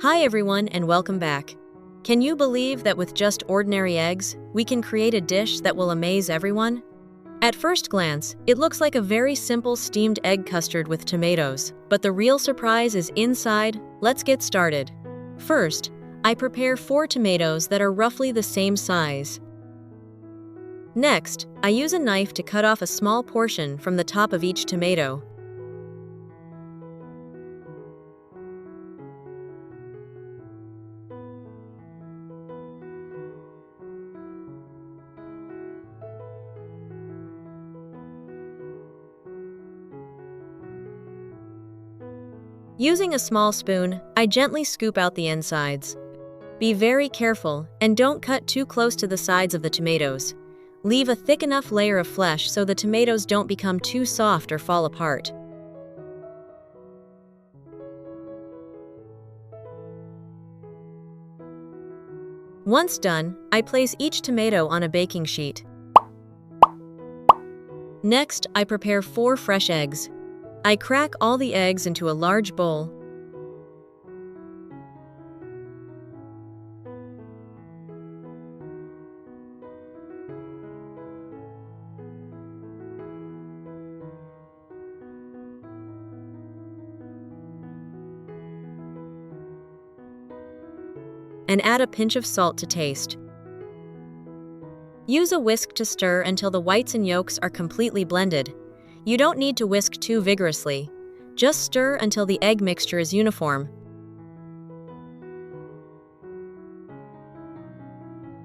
Hi everyone and welcome back. Can you believe that with just ordinary eggs, we can create a dish that will amaze everyone? At first glance, it looks like a very simple steamed egg custard with tomatoes, but the real surprise is inside. Let's get started. First, I prepare 4 tomatoes that are roughly the same size. Next, I use a knife to cut off a small portion from the top of each tomato. Using a small spoon, I gently scoop out the insides. Be very careful and don't cut too close to the sides of the tomatoes. Leave a thick enough layer of flesh so the tomatoes don't become too soft or fall apart. Once done, I place each tomato on a baking sheet. Next, I prepare 4 fresh eggs. I crack all the eggs into a large bowl. And add a pinch of salt to taste. Use a whisk to stir until the whites and yolks are completely blended. You don't need to whisk too vigorously. Just stir until the egg mixture is uniform.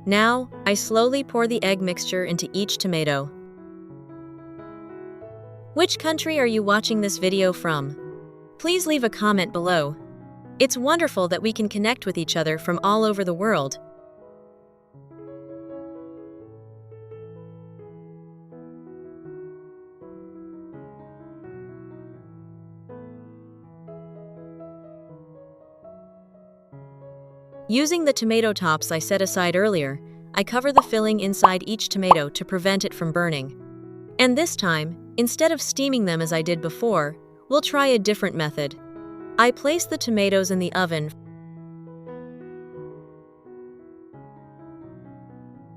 Now, I slowly pour the egg mixture into each tomato. Which country are you watching this video from? Please leave a comment below. It's wonderful that we can connect with each other from all over the world. Using the tomato tops I set aside earlier, I cover the filling inside each tomato to prevent it from burning. And this time, instead of steaming them as I did before, we'll try a different method. I place the tomatoes in the oven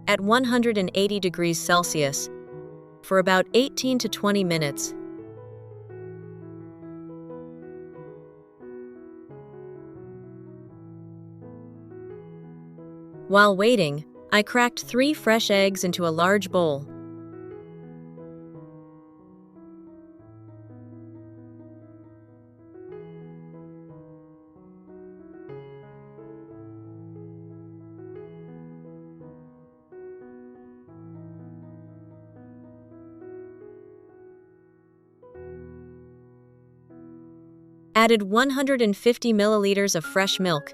at 180 degrees Celsius for about 18 to 20 minutes. While waiting, I cracked 3 fresh eggs into a large bowl. Added 150 milliliters of fresh milk.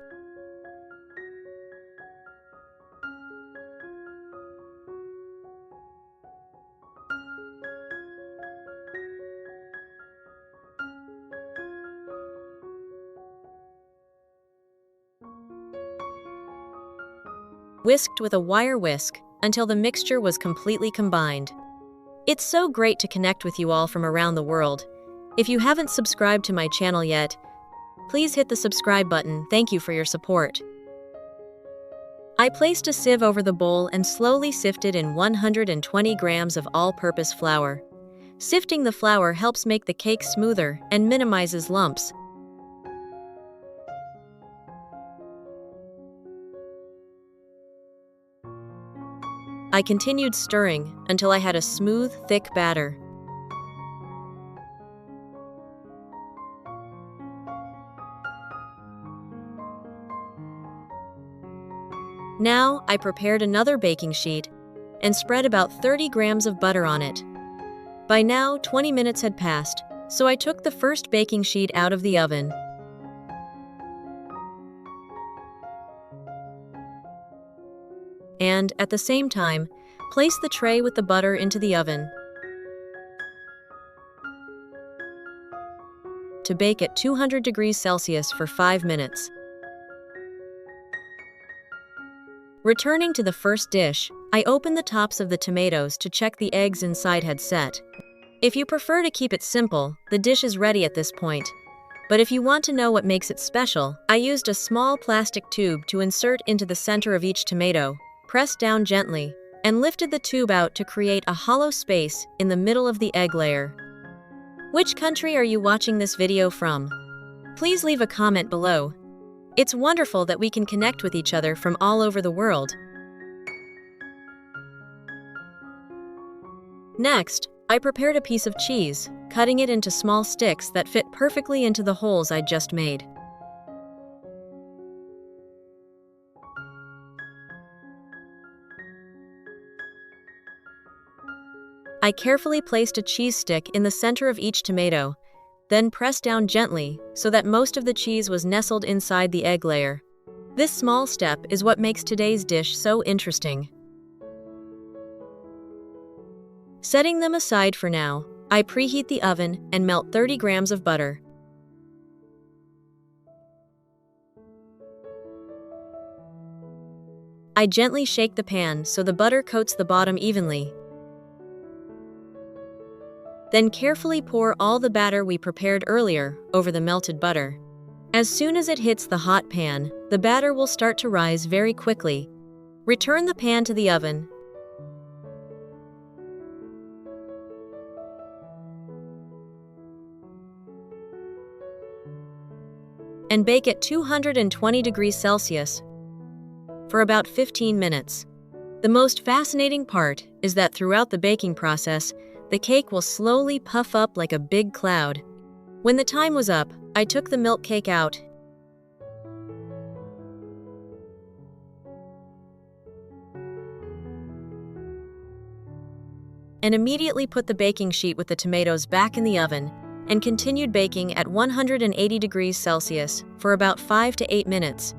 Whisked with a wire whisk until the mixture was completely combined. It's so great to connect with you all from around the world. If you haven't subscribed to my channel yet, please hit the subscribe button. Thank you for your support. I placed a sieve over the bowl and slowly sifted in 120 grams of all-purpose flour. Sifting the flour helps make the cake smoother and minimizes lumps. I continued stirring until I had a smooth, thick batter. Now, I prepared another baking sheet and spread about 30 grams of butter on it. By now, 20 minutes had passed, so I took the first baking sheet out of the oven. And, at the same time, place the tray with the butter into the oven to bake at 200 degrees Celsius for 5 minutes. Returning to the first dish, I opened the tops of the tomatoes to check the eggs inside had set. If you prefer to keep it simple, the dish is ready at this point. But if you want to know what makes it special, I used a small plastic tube to insert into the center of each tomato, pressed down gently, and lifted the tube out to create a hollow space in the middle of the egg layer. Which country are you watching this video from? Please leave a comment below. It's wonderful that we can connect with each other from all over the world. Next, I prepared a piece of cheese, cutting it into small sticks that fit perfectly into the holes I'd just made. I carefully placed a cheese stick in the center of each tomato, then pressed down gently so that most of the cheese was nestled inside the egg layer. This small step is what makes today's dish so interesting. Setting them aside for now, I preheat the oven and melt 30 grams of butter. I gently shake the pan so the butter coats the bottom evenly. Then carefully pour all the batter we prepared earlier over the melted butter. As soon as it hits the hot pan, the batter will start to rise very quickly. Return the pan to the oven. And bake at 220 degrees Celsius for about 15 minutes. The most fascinating part is that throughout the baking process, the cake will slowly puff up like a big cloud. When the time was up, I took the milk cake out and immediately put the baking sheet with the tomatoes back in the oven and continued baking at 180 degrees Celsius for about 5 to 8 minutes.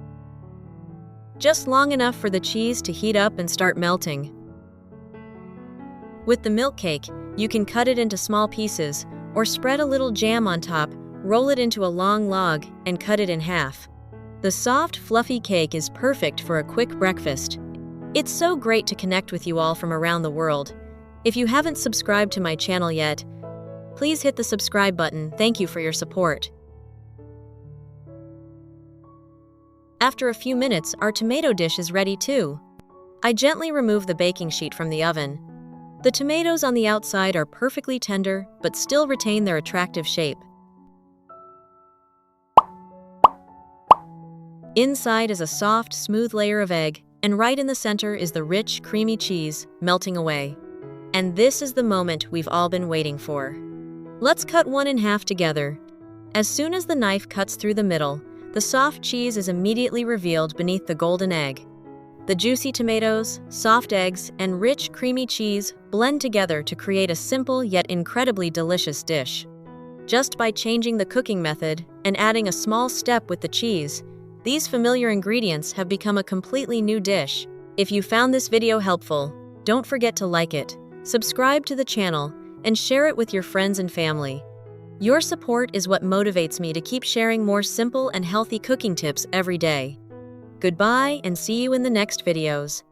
Just long enough for the cheese to heat up and start melting. With the milk cake, you can cut it into small pieces or spread a little jam on top, roll it into a long log, and cut it in half. The soft, fluffy cake is perfect for a quick breakfast. It's so great to connect with you all from around the world. If you haven't subscribed to my channel yet, please hit the subscribe button. Thank you for your support. After a few minutes, our tomato dish is ready too. I gently remove the baking sheet from the oven. The tomatoes on the outside are perfectly tender, but still retain their attractive shape. Inside is a soft, smooth layer of egg, and right in the center is the rich, creamy cheese melting away. And this is the moment we've all been waiting for. Let's cut one in half together. As soon as the knife cuts through the middle, the soft cheese is immediately revealed beneath the golden egg. The juicy tomatoes, soft eggs, and rich, creamy cheese blend together to create a simple yet incredibly delicious dish. Just by changing the cooking method and adding a small step with the cheese, these familiar ingredients have become a completely new dish. If you found this video helpful, don't forget to like it, subscribe to the channel, and share it with your friends and family. Your support is what motivates me to keep sharing more simple and healthy cooking tips every day. Goodbye and see you in the next videos.